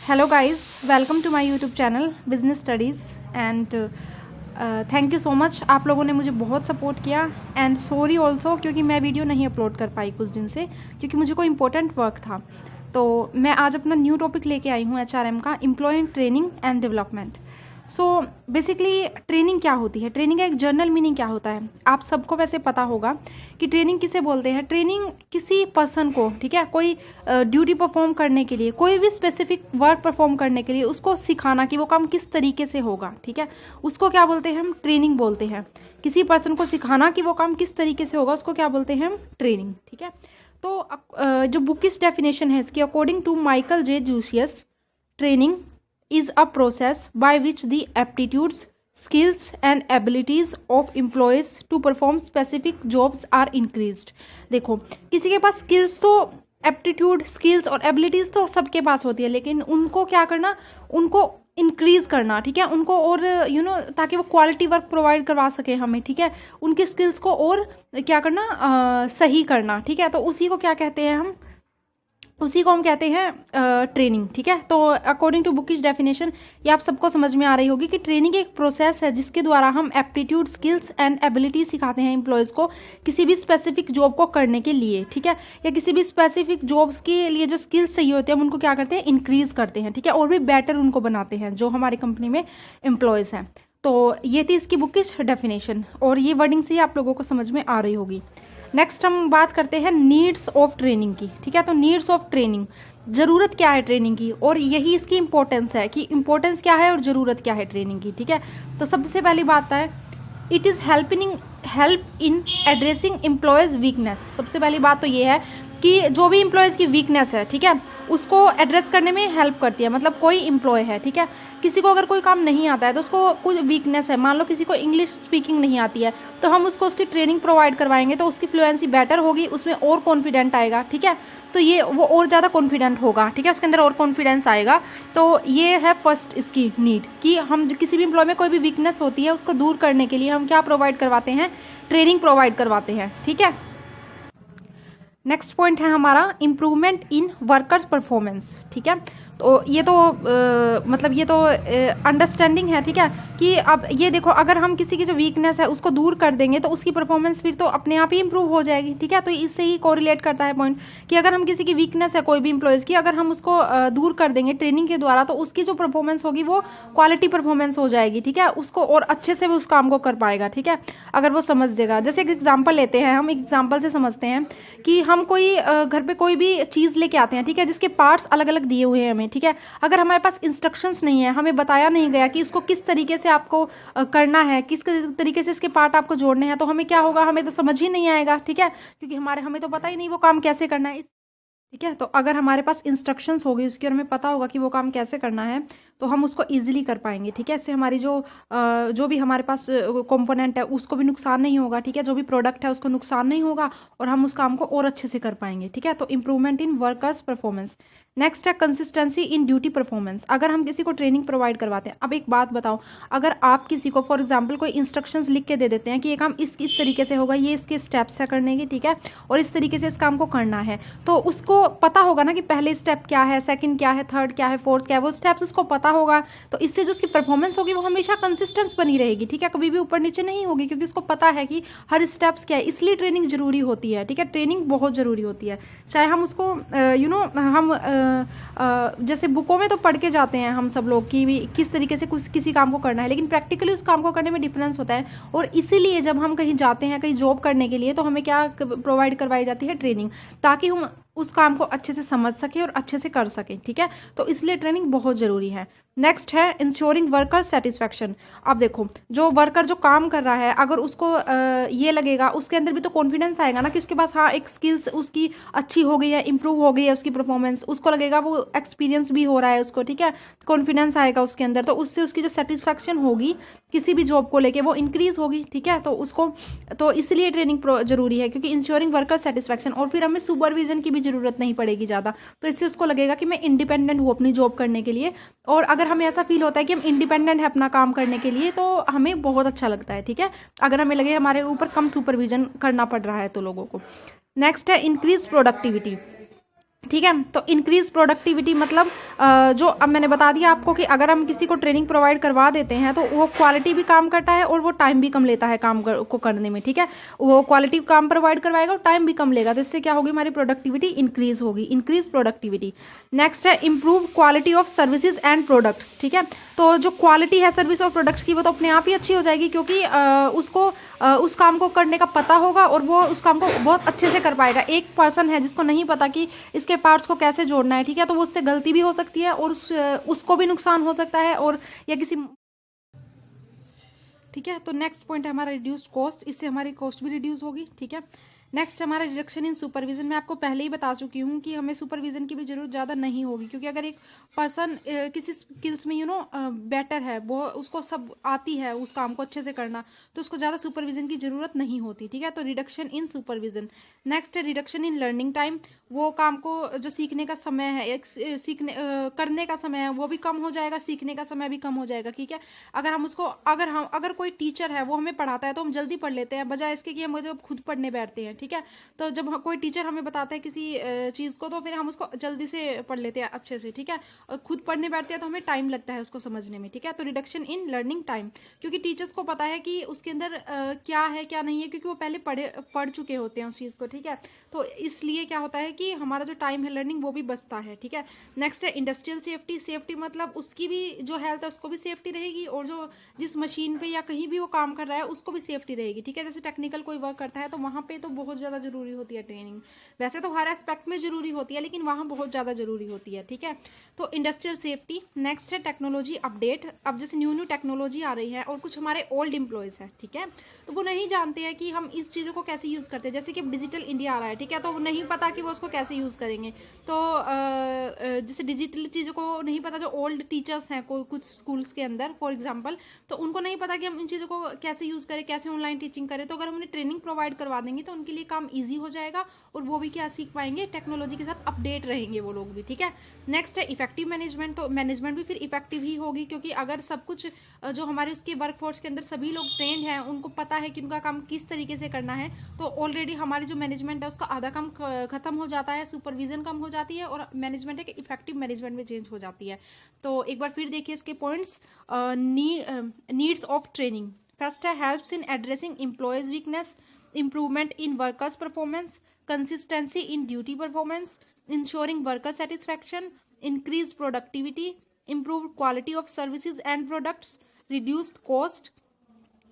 Hello guys, welcome to my YouTube channel Business Studies and thank you so much. आप लोगों ने मुझे बहुत सपोर्ट किया एंड सॉरी ऑल्सो क्योंकि मैं वीडियो नहीं अपलोड कर पाई कुछ दिन से क्योंकि मुझे कोई इंपॉर्टेंट वर्क था। तो मैं आज अपना न्यू टॉपिक लेके आई हूँ HRM का, employ training and development. So basically training क्या होती है, ट्रेनिंग का एक जर्नल मीनिंग क्या होता है, आप सबको वैसे पता होगा कि ट्रेनिंग किसे बोलते हैं। ट्रेनिंग किसी पर्सन को, ठीक है, कोई ड्यूटी परफॉर्म करने के लिए, कोई भी स्पेसिफिक वर्क परफॉर्म करने के लिए उसको सिखाना कि वो काम किस तरीके से होगा, ठीक है, उसको क्या बोलते हैं, हम ट्रेनिंग बोलते हैं। किसी पर्सन को सिखाना कि वो काम किस तरीके से होगा उसको क्या बोलते हैं, हम ट्रेनिंग, ठीक है। तो जो बुकिश डेफिनेशन है इसकी, according to Michael J Jucius, training is a process by which the aptitudes, skills and abilities of employees to perform specific jobs are increased। देखो, किसी के पास स्किल्स तो, एप्टीट्यूड, स्किल्स और एबिलिटीज़ तो सबके पास होती है, लेकिन उनको क्या करना, उनको इंक्रीज़ करना, ठीक है, उनको और ताकि वो क्वालिटी वर्क प्रोवाइड करवा सके हमें, ठीक है, उनके स्किल्स को और क्या करना, सही करना, ठीक है। तो उसी को क्या कहते हैं, हम उसी को हम कहते हैं ट्रेनिंग, ठीक है। तो अकॉर्डिंग टू बुकिश डेफिनेशन ये आप सबको समझ में आ रही होगी कि ट्रेनिंग एक प्रोसेस है जिसके द्वारा हम एप्टीट्यूड, स्किल्स एंड एबिलिटी सिखाते हैं एम्प्लॉयज़ को किसी भी स्पेसिफिक जॉब को करने के लिए, ठीक है, या किसी भी स्पेसिफिक जॉब्स के लिए जो स्किल्स चाहिए होते हैं हम उनको क्या करते हैं, इंक्रीज करते हैं, ठीक है, और भी बेटर उनको बनाते हैं जो हमारी कंपनी में एम्प्लॉयज़ हैं। तो ये थी इसकी बुकिश डेफिनेशन और ये वर्डिंग से आप लोगों को समझ में आ रही होगी। नेक्स्ट हम बात करते हैं नीड्स ऑफ ट्रेनिंग की, ठीक है। तो नीड्स ऑफ ट्रेनिंग, ज़रूरत क्या है ट्रेनिंग की, और यही इसकी इंपॉर्टेंस है कि इंपॉर्टेंस क्या है और ज़रूरत क्या है ट्रेनिंग की, ठीक है। तो सबसे पहली बात है, it is help in addressing employees weakness. सबसे पहली बात तो ये है कि जो भी एम्प्लॉयज़ की वीकनेस है, ठीक है, उसको एड्रेस करने में हेल्प करती है। मतलब कोई एम्प्लॉय है, ठीक है, किसी को अगर कोई काम नहीं आता है तो उसको कुछ वीकनेस है, मान लो किसी को इंग्लिश स्पीकिंग नहीं आती है, तो हम उसको उसकी ट्रेनिंग प्रोवाइड करवाएंगे तो उसकी फ्लुएंसी बेटर होगी, उसमें और कॉन्फिडेंट आएगा, ठीक है, तो ये वो और ज़्यादा कॉन्फिडेंट होगा, ठीक है, उसके अंदर और कॉन्फिडेंस आएगा। तो ये है फर्स्ट इसकी नीड कि हम किसी भी एम्प्लॉय में कोई भी वीकनेस होती है उसको दूर करने के लिए हम क्या प्रोवाइड करवाते हैं, ट्रेनिंग प्रोवाइड करवाते हैं, ठीक है। नेक्स्ट पॉइंट है हमारा इम्प्रूवमेंट इन वर्कर्स परफॉर्मेंस, ठीक है। तो ये तो मतलब ये तो अंडरस्टैंडिंग है, ठीक है, कि अब ये देखो, अगर हम किसी की जो वीकनेस है उसको दूर कर देंगे तो उसकी परफॉर्मेंस फिर तो अपने आप ही इंप्रूव हो जाएगी, ठीक है। तो इससे ही कोरिलेट करता है पॉइंट कि अगर हम किसी की वीकनेस है कोई भी एम्प्लॉयज़ की, अगर हम उसको दूर कर देंगे ट्रेनिंग के द्वारा तो उसकी जो परफॉर्मेंस होगी वो क्वालिटी परफॉर्मेंस हो जाएगी, ठीक है, उसको और अच्छे से वो उस काम को कर पाएगा, ठीक है, अगर वो समझ देगा। जैसे एक एग्जाम्पल लेते हैं, हम एग्जाम्पल से समझते हैं कि हम कोई घर पे कोई भी चीज़ लेके आते हैं, ठीक है, जिसके पार्ट्स अलग अलग दिए हुए हैं हमें, ठीक है, अगर हमारे पास इंस्ट्रक्शंस नहीं है, हमें बताया नहीं गया कि इसको किस तरीके से आपको करना है, किस तरीके से इसके पार्ट आपको जोड़ने हैं, तो हमें क्या होगा, हमें तो समझ ही नहीं आएगा, ठीक है, क्योंकि हमें तो पता ही नहीं वो काम कैसे करना है, ठीक है। तो अगर हमारे पास इंस्ट्रक्शंस होगी उसकी और हमें पता होगा कि वो काम कैसे करना है तो हम उसको इजीली कर पाएंगे, ठीक है। इससे हमारी जो भी हमारे पास कंपोनेंट है उसको भी नुकसान नहीं होगा, ठीक है, जो भी प्रोडक्ट है उसको नुकसान नहीं होगा और हम उस काम को और अच्छे से कर पाएंगे, ठीक है। तो improvement in workers performance. Next है कंसिस्टेंसी इन ड्यूटी परफॉर्मेंस। अगर हम किसी को ट्रेनिंग प्रोवाइड करवाते हैं, अब एक बात बताओ, अगर आप किसी को फॉर एग्जांपल कोई इंस्ट्रक्शंस लिख के दे देते हैं कि ये काम इस तरीके से होगा, ये इसके स्टेप्स है करने की, ठीक है, और इस तरीके से इस काम को करना है, तो उसको पता होगा ना कि पहले स्टेप क्या है, सेकंड क्या है, थर्ड क्या है, फोर्थ क्या है, वो स्टेप्स उसको पता होगा। तो इससे जो उसकी परफॉर्मेंस होगी वो हमेशा कंसिस्टेंस बनी रहेगी, ठीक है, कभी भी ऊपर नीचे नहीं होगी, क्योंकि उसको पता है कि हर स्टेप्स क्या है। इसलिए ट्रेनिंग जरूरी होती है, ठीक है, ट्रेनिंग बहुत जरूरी होती है। चाहे हम उसको हम जैसे बुकों में तो पढ़ के जाते हैं हम सब लोग कि किस तरीके से किसी काम को करना है, लेकिन प्रैक्टिकली उस काम को करने में डिफरेंस होता है। और इसीलिए जब हम कहीं जाते हैं, कहीं जॉब करने के लिए, तो हमें क्या प्रोवाइड करवाई जाती है, ट्रेनिंग, ताकि हम उस काम को अच्छे से समझ सके और अच्छे से कर सकें, ठीक है। तो इसलिए ट्रेनिंग बहुत ज़रूरी है। नेक्स्ट है इंश्योरिंग वर्कर सेटिस्फैक्शन। अब देखो, जो वर्कर जो काम कर रहा है, अगर उसको ये लगेगा, उसके अंदर भी तो कॉन्फिडेंस आएगा ना कि उसके पास हाँ एक स्किल्स उसकी अच्छी हो गई है, इंप्रूव हो गई है उसकी परफॉर्मेंस, उसको लगेगा वो एक्सपीरियंस भी हो रहा है उसको, ठीक है, कॉन्फिडेंस आएगा उसके अंदर, तो उससे उसकी जो सेटिस्फैक्शन होगी किसी भी जॉब को लेके वो इंक्रीज होगी, ठीक है। तो उसको तो इसलिए ट्रेनिंग जरूरी है, क्योंकि इंश्योरिंग वर्कर सेटिस्फैक्शन, और फिर हमें सुपरविजन की भी जरूरत नहीं पड़ेगी ज़्यादा, तो इससे उसको लगेगा कि मैं इंडिपेंडेंट हूँ अपनी जॉब करने के लिए। और अगर हमें ऐसा फील होता है कि हम इंडिपेंडेंट है अपना काम करने के लिए तो हमें बहुत अच्छा लगता है, ठीक है, अगर हमें लगे हमारे ऊपर कम सुपरविजन करना पड़ रहा है तो लोगों को। नेक्स्ट है इंक्रीज प्रोडक्टिविटी। ठीक है। तो इंक्रीज प्रोडक्टिविटी मतलब जो अब मैंने बता दिया आपको कि अगर हम किसी को ट्रेनिंग प्रोवाइड करवा देते हैं तो वो क्वालिटी भी काम करता है और वो टाइम भी कम लेता है काम को करने में। ठीक है, वो क्वालिटी काम प्रोवाइड करवाएगा और टाइम भी कम लेगा, तो इससे क्या होगी, हमारी प्रोडक्टिविटी इंक्रीज होगी, इंक्रीज प्रोडक्टिविटी। नेक्स्ट है improve quality of services and products. ठीक है, तो जो क्वालिटी है सर्विस और प्रोडक्ट्स की वो तो अपने आप ही अच्छी हो जाएगी, क्योंकि उसको उस काम को करने का पता होगा और वो उस काम को बहुत अच्छे से कर पाएगा। एक पर्सन है जिसको नहीं पता कि इसके पार्ट्स को कैसे जोड़ना है, ठीक है, तो वो उससे गलती भी हो सकती है और उसको भी नुकसान हो सकता है, और या किसी, ठीक है। तो नेक्स्ट पॉइंट है हमारा रिड्यूस्ड कॉस्ट, इससे हमारी कॉस्ट भी रिड्यूस होगी। ठीक है, नेक्स्ट हमारा रिडक्शन इन सुपरविजन। मैं आपको पहले ही बता चुकी हूँ कि हमें सुपरविजन की भी जरूरत ज़्यादा नहीं होगी, क्योंकि अगर एक पर्सन किसी स्किल्स में बेटर है, वो उसको सब आती है उस काम को अच्छे से करना, तो उसको ज़्यादा सुपरविजन की ज़रूरत नहीं होती। ठीक है, तो रिडक्शन इन सुपरविजन। नेक्स्ट है रिडक्शन इन लर्निंग टाइम, वो काम को जो सीखने का समय है, एक करने का समय है वो भी कम हो जाएगा, सीखने का समय भी कम हो जाएगा। ठीक है, अगर हम उसको अगर कोई टीचर है वो हमें पढ़ाता है तो हम जल्दी पढ़ लेते हैं, बजाय इसके कि हम खुद पढ़ने बैठते हैं। ठीक है, तो जब कोई टीचर हमें बताता है किसी चीज़ को तो फिर हम उसको जल्दी से पढ़ लेते हैं अच्छे से। ठीक है, और खुद पढ़ने बैठते हैं तो हमें टाइम लगता है उसको समझने में। ठीक है, तो रिडक्शन इन लर्निंग टाइम, क्योंकि टीचर्स को पता है कि उसके अंदर क्या है क्या नहीं है, क्योंकि वो पहले पढ़ चुके होते हैं उस चीज़ को। ठीक है, तो इसलिए क्या होता है कि हमारा जो टाइम है लर्निंग वो भी बचता है। ठीक है, नेक्स्ट है इंडस्ट्रियल सेफ्टी। सेफ्टी मतलब उसकी भी जो हेल्थ है उसको भी सेफ्टी रहेगी, और जो जिस मशीन पे या कहीं भी वो काम कर रहा है उसको भी सेफ्टी रहेगी। ठीक है, जैसे टेक्निकल कोई वर्क करता है तो वहाँ पे तो बहुत ज़्यादा जरूरी होती है ट्रेनिंग, वैसे तो हर एस्पेक्ट में जरूरी होती है लेकिन वहाँ बहुत ज़्यादा जरूरी होती है। ठीक है, तो इंडस्ट्रियल सेफ्टी। नेक्स्ट है टेक्नोलॉजी अपडेट। अब जैसे न्यू टेक्नोलॉजी आ रही है और कुछ हमारे ओल्ड एम्प्लॉयज़ हैं, ठीक है, तो वो नहीं जानते हैं कि हम इस चीज़ों को कैसे यूज़ करते हैं। जैसे कि डिजिटल इंडिया आ रहा है, ठीक है, तो वो नहीं पता कि वो उसको कैसे यूज़ करेंगे। तो जैसे डिजिटल चीज़ों को नहीं पता, जो ओल्ड टीचर्स हैं कोई कुछ स्कूल्स के अंदर फॉर एग्जांपल, तो उनको नहीं पता कि हम इन चीज़ों को कैसे यूज़ करें, कैसे ऑनलाइन टीचिंग करें। तो अगर हम उन्हें ट्रेनिंग प्रोवाइड करवा देंगे तो उनके लिए काम ईजी हो जाएगा और वो भी क्या सीख पाएंगे, टेक्नोलॉजी के साथ अपडेट रहेंगे वो लोग भी। ठीक है, नेक्स्ट है इफेक्टिव मैनेजमेंट। तो मैनेजमेंट भी फिर इफेक्टिव ही होगी, क्योंकि अगर सब कुछ जो हमारे उसके वर्कफोर्स के अंदर सभी लोग ट्रेंड हैं, उनको पता है कि उनका काम किस तरीके से करना है, तो ऑलरेडी हमारी जो मैनेजमेंट है उसका आधा काम खत्म हो जाता है, सुपरविजन कम हो जाती है और मैनेजमेंट है कि इफेक्टिव मैनेजमेंट में चेंज हो जाती है। तो एक बार फिर देखिए इसके points. Needs of training. First है helps in addressing employees weakness, improvement in workers performance, consistency in duty performance, ensuring worker satisfaction, increased productivity, improved quality of services and products, reduced cost,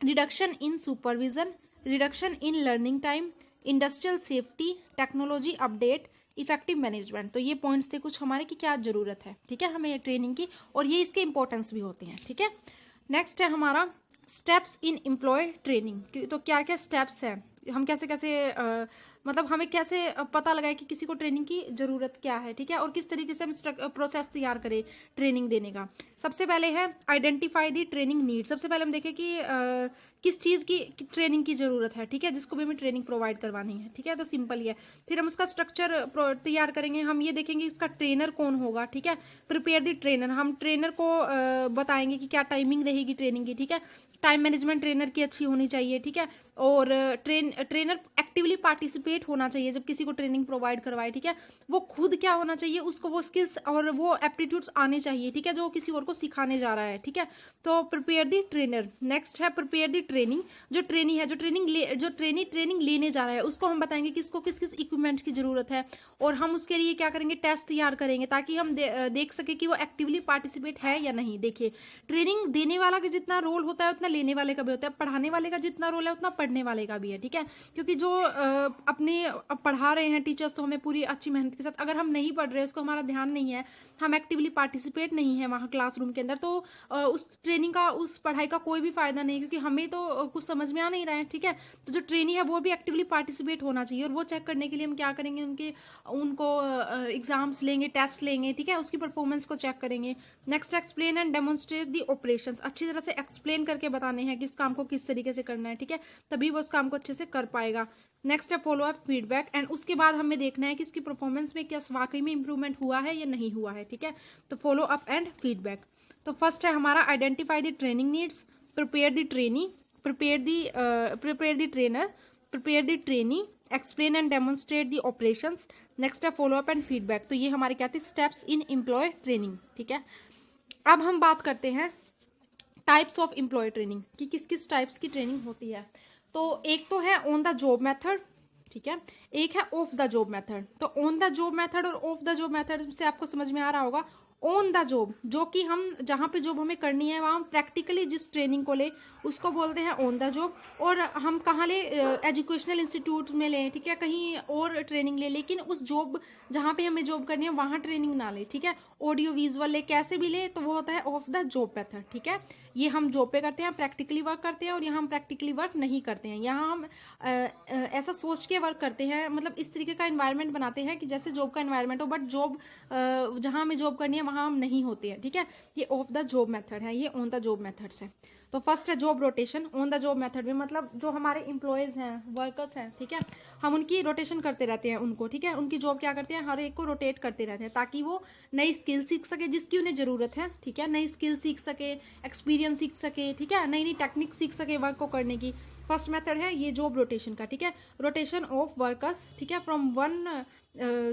reduction in supervision, reduction in learning time, industrial safety, technology update, effective management. तो ये points थे कुछ हमारे की क्या जरूरत है, ठीक है, हमें ट्रेनिंग की, और ये इसके इंपॉर्टेंस भी होते हैं। ठीक है, नेक्स्ट है हमारा स्टेप्स इन एम्प्लॉय ट्रेनिंग। तो क्या क्या स्टेप्स हैं, हम कैसे कैसे मतलब हमें कैसे पता लगाए कि किसी को ट्रेनिंग की ज़रूरत क्या है। ठीक है, और किस तरीके से हम प्रोसेस तैयार करें ट्रेनिंग देने का। सबसे पहले है आइडेंटिफाई दी ट्रेनिंग नीड। सबसे पहले हम देखें कि किस चीज़ की ट्रेनिंग की ज़रूरत है, ठीक है, जिसको भी हमें ट्रेनिंग प्रोवाइड करवानी है। ठीक है, तो सिंपल ही है। फिर हम उसका स्ट्रक्चर तैयार करेंगे, हम ये देखेंगे उसका ट्रेनर कौन होगा। ठीक है, प्रिपेयर दी ट्रेनर, हम ट्रेनर को बताएंगे कि क्या टाइमिंग रहेगी ट्रेनिंग की। ठीक है, टाइम मैनेजमेंट ट्रेनर की अच्छी होनी चाहिए। ठीक है, और ट्रेनर एक्टिवली पार्टिसिपेट होना चाहिए जब किसी को ट्रेनिंग प्रोवाइड करवाए। ठीक है, वो खुद क्या होना चाहिए, उसको वो स्किल्स और वो एप्टीट्यूड्स आने चाहिए। ठीक है, जो किसी और को सिखाने जा रहा है। ठीक है, तो प्रिपेयर दी ट्रेनर। नेक्स्ट है प्रिपेयर दी ट्रेनिंग। जो ट्रेनी है, जो ट्रेनी ट्रेनिंग लेने जा रहा है, उसको हम बताएंगे कि इसको किस किस इक्विपमेंट्स की जरूरत है, और हम उसके लिए क्या करेंगे, टेस्ट तैयार करेंगे ताकि हम देख सके कि वो एक्टिवली पार्टिसिपेट है या नहीं। देखिए, ट्रेनिंग देने वाला का जितना रोल होता है उतना लेने वाले का भी होता है, पढ़ाने वाले का जितना रोल है उतना पढ़ने वाले का भी है। ठीक है, क्योंकि जो अपने पढ़ा रहे हैं टीचर्स तो हमें पूरी अच्छी मेहनत के साथ, अगर हम नहीं पढ़ रहे, उसको हमारा ध्यान नहीं है, हम एक्टिवली पार्टिसिपेट नहीं है वहाँ क्लासरूम के अंदर, तो उस ट्रेनिंग का, उस पढ़ाई का कोई भी फायदा नहीं, क्योंकि हमें तो कुछ समझ में आ नहीं रहा है। ठीक है, तो जो ट्रेनी है वो भी एक्टिवली पार्टिसिपेट होना चाहिए, और वो चेक करने के लिए हम क्या करेंगे, उनको एग्जाम्स लेंगे, टेस्ट लेंगे। ठीक है, उसकी परफॉर्मेंस को चेक करेंगे। Next explain and demonstrate the operations. अच्छी तरह से एक्सप्लेन करके बताने हैं कि इस काम को किस तरीके से करना है। ठीक है, तभी वो उस काम को अच्छे से कर पाएगा। नेक्स्ट है फॉलो अप फीडबैक, एंड उसके बाद हमें देखना है कि इसकी परफॉर्मेंस में क्या वाकई में इंप्रूवमेंट हुआ है या नहीं हुआ है। ठीक है, तो फॉलो अप एंड फीडबैक। तो फर्स्ट है हमारा identify the training needs, prepare the trainee, prepare the trainer, prepare the trainee, explain and demonstrate the operations, next है फॉलो अप एंड फीडबैक। तो ये हमारे क्या थे, स्टेप्स इन एम्प्लॉय ट्रेनिंग। ठीक है, अब हम बात करते हैं टाइप्स ऑफ एम्प्लॉय ट्रेनिंग कि किस किस टाइप्स की ट्रेनिंग होती है। तो एक तो है ऑन द जॉब मेथड, ठीक है, एक है ऑफ द जॉब मेथड। तो ऑन द जॉब मेथड और ऑफ द जॉब मेथड से आपको समझ में आ रहा होगा। ऑन द जॉब, जो कि हम जहाँ पे जॉब हमें करनी है वहाँ हम प्रैक्टिकली जिस ट्रेनिंग को ले उसको बोलते हैं ऑन द जॉब। और हम कहाँ ले, एजुकेशनल इंस्टीट्यूट में लें, ठीक है, कहीं और ट्रेनिंग ले, लेकिन उस जॉब जहाँ पे हमें जॉब करनी है वहाँ ट्रेनिंग ना ले, ठीक है। ऑडियो विजुअल ले, कैसे भी ले, तो वो होता है ऑफ द जॉब मेथड। ठीक है, ये हम जॉब पे करते हैं, प्रैक्टिकली वर्क करते हैं, और यहाँ हम प्रैक्टिकली वर्क नहीं करते हैं। यहाँ हम ऐसा सोच के वर्क करते हैं, मतलब इस तरीके का एनवायरनमेंट बनाते हैं कि जैसे जॉब का एनवायरनमेंट हो, बट जॉब जहाँ हमें जॉब करनी है वहाँ हम नहीं होते हैं। ठीक है, ये ऑफ द जॉब मेथड है, ये ऑन द जॉब मेथड्स है। तो फर्स्ट है job rotation. On the job method में मतलब जो हमारे एम्प्लॉयज हैं, वर्कर्स हैं, ठीक है, हम उनकी रोटेशन करते रहते हैं उनको, ठीक है, उनकी जॉब क्या करते हैं, हर एक को रोटेट करते रहते हैं ताकि वो नई स्किल सीख सके जिसकी उन्हें जरूरत है। ठीक है, नई स्किल सीख सके, एक्सपीरियंस सीख सके, ठीक है, नई नई टेक्निक सीख सके वर्क को करने की। फर्स्ट मेथड है ये जॉब रोटेशन का। ठीक है, रोटेशन ऑफ वर्कर्स, ठीक है, from one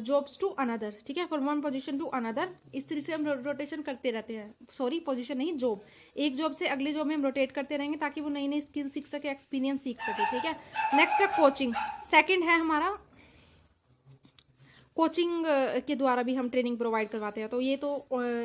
jobs to another, ठीक है, from one position to another. इस तरीके से हम रोटेशन करते रहते हैं, सॉरी पोजीशन नहीं, जॉब, एक जॉब से अगले जॉब में हम रोटेट करते रहेंगे ताकि वो नई नई स्किल सीख सके, एक्सपीरियंस सीख सके। ठीक है, नेक्स्ट है कोचिंग। सेकंड है हमारा कोचिंग के द्वारा भी हम ट्रेनिंग प्रोवाइड करवाते हैं। तो ये तो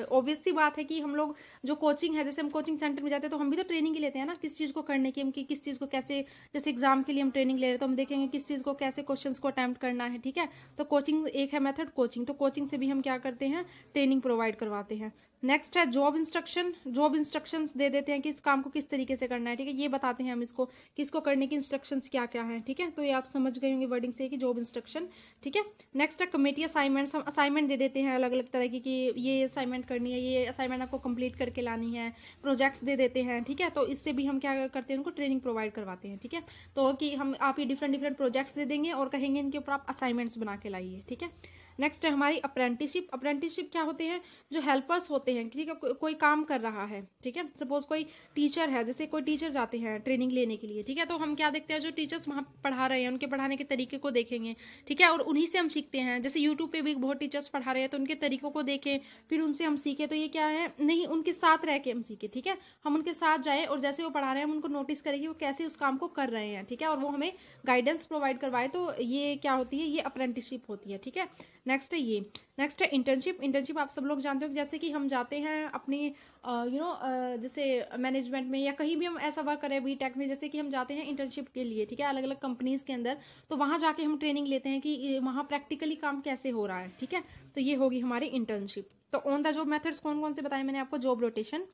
ऑब्वियस सी बात है कि हम लोग जो कोचिंग है, जैसे हम कोचिंग सेंटर में जाते हैं तो हम भी तो ट्रेनिंग ही लेते हैं ना, किस चीज़ को करने की, हम किस चीज़ को कैसे, जैसे एग्जाम के लिए हम ट्रेनिंग ले रहे हैं तो हम देखेंगे किस चीज़ को कैसे क्वेश्चंस को अटेम्प्ट करना है। ठीक है, तो कोचिंग एक है मेथड कोचिंग। तो कोचिंग से भी हम क्या करते हैं, ट्रेनिंग प्रोवाइड करवाते हैं। नेक्स्ट है जॉब इंस्ट्रक्शन। जॉब इंस्ट्रक्शंस दे देते हैं कि इस काम को किस तरीके से करना है। ठीक है, ये बताते हैं हम इसको कि इसको करने की इंस्ट्रक्शंस क्या क्या है। ठीक है, तो ये आप समझ गए होंगे वर्डिंग से कि जॉब इंस्ट्रक्शन। ठीक है, नेक्स्ट है कमेटी असाइनमेंट्स। हम असाइनमेंट दे देते हैं अलग अलग तरह की कि ये असाइनमेंट करनी है, ये असाइनमेंट आपको कंप्लीट करके लानी है। प्रोजेक्ट्स दे देते हैं, ठीक है, तो इससे भी हम क्या करते हैं, उनको ट्रेनिंग प्रोवाइड करवाते हैं। ठीक है, तो कि हम आप ये डिफरेंट डिफरेंट प्रोजेक्ट्स दे देंगे और कहेंगे इनके ऊपर आप असाइनमेंट्स बना के लाइए। ठीक है, नेक्स्ट है हमारी अप्रेंटिसशिप। अप्रेंटिसशिप क्या होते हैं, जो हेल्पर्स होते हैं, ठीक है, कोई काम कर रहा है, ठीक है, सपोज कोई टीचर है, जैसे कोई टीचर जाते हैं ट्रेनिंग लेने के लिए, ठीक है, तो हम क्या देखते हैं, जो टीचर्स वहाँ पढ़ा रहे हैं उनके पढ़ाने के तरीके को देखेंगे। ठीक है, और उन्हीं से हम सीखते हैं। जैसे यूट्यूब पे भी बहुत टीचर्स पढ़ा रहे हैं तो उनके तरीकों को देखें, फिर उनसे हम सीखें। तो ये क्या है, नहीं, उनके साथ रह के हम सीखें। ठीक है, हम उनके साथ जाएं और जैसे वो पढ़ा रहे हैं हम उनको नोटिस करें कि वो कैसे उस काम को कर रहे हैं। ठीक है, और वो हमें गाइडेंस प्रोवाइड करवाए। तो ये क्या होती है, ये अप्रेंटिसशिप होती है। ठीक है, नेक्स्ट है ये, नेक्स्ट है इंटर्नशिप। इंटर्नशिप आप सब लोग जानते हो कि जैसे कि हम जाते हैं अपनी जैसे मैनेजमेंट में या कहीं भी हम ऐसा वर्क करें बीटेक में, जैसे कि हम जाते हैं इंटर्नशिप के लिए, ठीक है, अलग अलग कंपनीज के अंदर, तो वहां जाके हम ट्रेनिंग लेते हैं कि वहां प्रैक्टिकली काम कैसे हो रहा है। ठीक है, तो ये होगी हमारी इंटर्नशिप। तो ऑन द जॉब मेथड्स कौन कौन से बताए मैंने आपको, job rotation,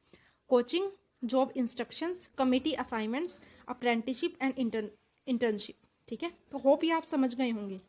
coaching, job instructions, committee assignments, apprenticeship and internship. ठीक है, तो होप ये आप समझ गए होंगे।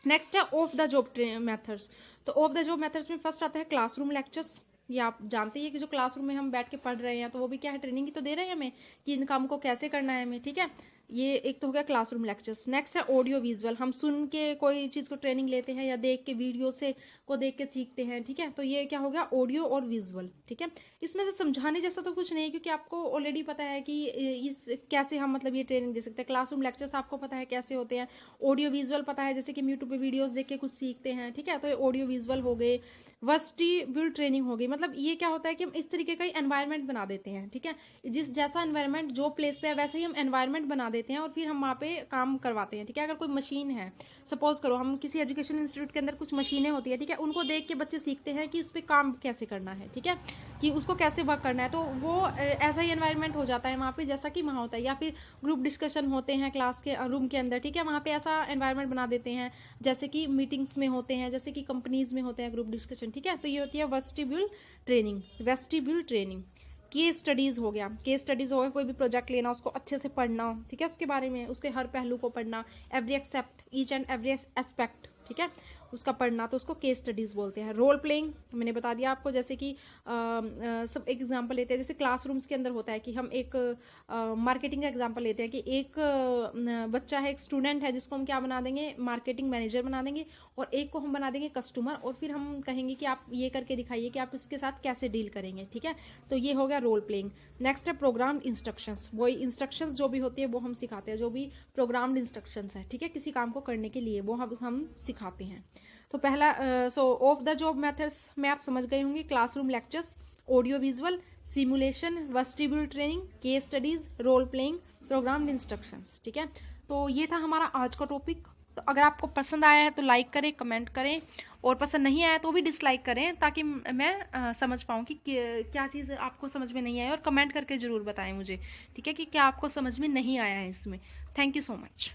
नेक्स्ट है ऑफ द जॉब मेथड्स। तो ऑफ द जॉब मेथड्स में फर्स्ट आता है क्लासरूम लेक्चर्स। ये आप जानते हैं कि जो क्लासरूम में हम बैठ के पढ़ रहे हैं तो वो भी क्या है, ट्रेनिंग ही तो दे रहे हैं हमें कि इन काम को कैसे करना है हमें। ठीक है, ये एक तो हो गया क्लासरूम लेक्चर्स। नेक्स्ट है ऑडियो विजुअल। हम सुन के कोई चीज़ को ट्रेनिंग लेते हैं या देख के वीडियो से को देख के सीखते हैं। ठीक है, तो ये क्या हो गया, ऑडियो और विजुअल। ठीक है, इसमें से समझाने जैसा तो कुछ नहीं, क्योंकि आपको ऑलरेडी पता है कि इस कैसे हम मतलब ये ट्रेनिंग दे सकते हैं। क्लासरूम लेक्चर्स आपको पता है कैसे होते हैं, ऑडियो विजुअल पता है, जैसे कि हम यूट्यूब पे वीडियोस देख के कुछ सीखते हैं। ठीक है, तो ये ऑडियो विजुअल हो गए। वर्स्टिब्यूल ट्रेनिंग होगी, मतलब ये क्या होता है कि हम इस तरीके का एनवायरनमेंट बना देते हैं। ठीक है, जिस जैसा एनवायरनमेंट जो प्लेस पे है वैसे ही हम एनवायरनमेंट बना देते हैं और फिर हम वहाँ पे काम करवाते हैं। ठीक है, अगर कोई मशीन है, सपोज करो हम किसी एजुकेशन इंस्टीट्यूट के अंदर कुछ मशीनें होती है, ठीक है, उनको देख के बच्चे सीखते हैं कि उस पर काम कैसे करना है। ठीक है, कि उसको कैसे वर्क करना है, तो वो ऐसा ही एनवायरनमेंट हो जाता है वहाँ पे जैसा कि वहाँ होता है। या फिर ग्रुप डिस्कशन होते हैं क्लास के रूम के अंदर, ठीक है, वहाँ पे ऐसा एनवायरनमेंट बना देते हैं जैसे कि मीटिंग्स में होते हैं, जैसे कि कंपनीज में होते हैं ग्रुप डिस्कशन। ठीक है, तो ये होती है vestibule training. Vestibule training. Case studies हो गया, केस स्टडीज हो गया, कोई भी प्रोजेक्ट लेना, उसको अच्छे से पढ़ना, ठीक है, उसके बारे में, उसके हर पहलू को पढ़ना, every except, each and every aspect, ठीक है, उसका पढ़ना, तो उसको केस स्टडीज बोलते हैं। रोल प्लेइंग मैंने बता दिया आपको, जैसे कि सब एक एग्जांपल लेते हैं, जैसे क्लासरूम्स के अंदर होता है कि हम एक मार्केटिंग का एग्जांपल लेते हैं कि एक बच्चा है, एक स्टूडेंट है, जिसको हम क्या बना देंगे, मार्केटिंग मैनेजर बना देंगे, और एक को हम बना देंगे कस्टमर, और फिर हम कहेंगे कि आप ये करके दिखाइए कि आप इसके साथ कैसे डील करेंगे। ठीक है, तो ये हो गया रोल प्लेइंग। नेक्स्ट है प्रोग्राम इंस्ट्रक्शंस। वही इंस्ट्रक्शंस जो भी होती है वो हम सिखाते हैं, जो भी प्रोग्राम्ड इंस्ट्रक्शंस है, ठीक है, किसी काम को करने के लिए वो हम सिखाते हैं। तो पहला ऑफ द जॉब मेथड्स में आप समझ गए होंगे, classroom lectures, audio visual, simulation, vestibule training, case studies, role playing, programmed instructions. ठीक है, तो ये था हमारा आज का टॉपिक। तो अगर आपको पसंद आया है तो लाइक करें, कमेंट करें, और पसंद नहीं आया तो भी डिसलाइक करें, ताकि मैं समझ पाऊँ कि क्या चीज़ आपको समझ में नहीं आई, और कमेंट करके ज़रूर बताएं मुझे, ठीक है, कि क्या आपको समझ में नहीं आया है इसमें। Thank you so much.